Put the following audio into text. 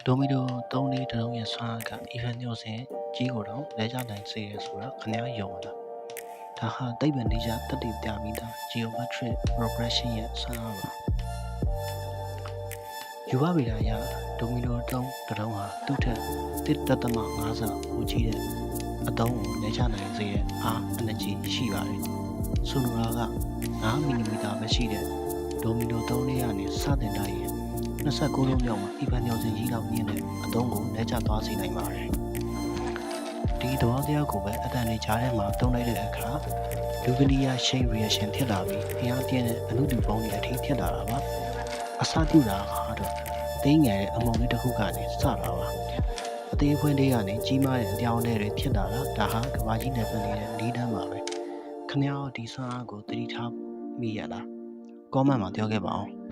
ဒိုမီတို3လေးတစ်လုံးရဲ့ဆွမ်းအားက even ညို့စဉ်ကြီးကိုတော့လဲကျနိုင်စေရဆိုတော့ခင်ဗျားယုံလားဒါဟာသိပ္ပံနည်းကျတက်တည်ပြပြီးသား geometric progression ရဲ့ဆွမ်းအားပါယူဝဗေဒအရဒိုမီတို3တစ်လုံးဟာသူ့ထက် 1.5 ဆပိုကြီးတဲ့အတုံးကိုလဲကျနိုင်စေတဲ့အား energy ရှိပါတယ်ဆိုလိုတာက9 mm ပဲရှိတဲ့ဒိုမီတို3လေးကနေစတင်လိုက်ရင်29လုံးမြောက်မှာအီဗန်ညော်စင်ကြီးလောက်မြင့်တဲ့အတုံးကိုလဲကျသွားစေနိုင်ပါတယ်ဒီသဘောတရားကိုပဲအတန်တွေကြားထဲမှာတုံးလိုက်တဲ့အခါလူကလီယာ chain reaction ဖြစ်လာပြီးအင်အားပြင်းတဲ့အနုတူပုံးတွေအထိဖြစ်လာတာပါအစပြုတာကတော့သိငယ်တဲ့အမုံလေးတစ်ခုကနေစတာပါအသေးခွင်းလေးကနေကြီးမားတဲ့အပြောင်းအလဲတွေဖြစ်လာတာဒါဟာကဘာကြီးနယ်ပယ်နေတဲ့လီးတန်းပါပဲခင်ဗျားဒီဆွမ်းအားကိုသတိထားမိရလားcomment မှာပြောခဲ့ပါအောင်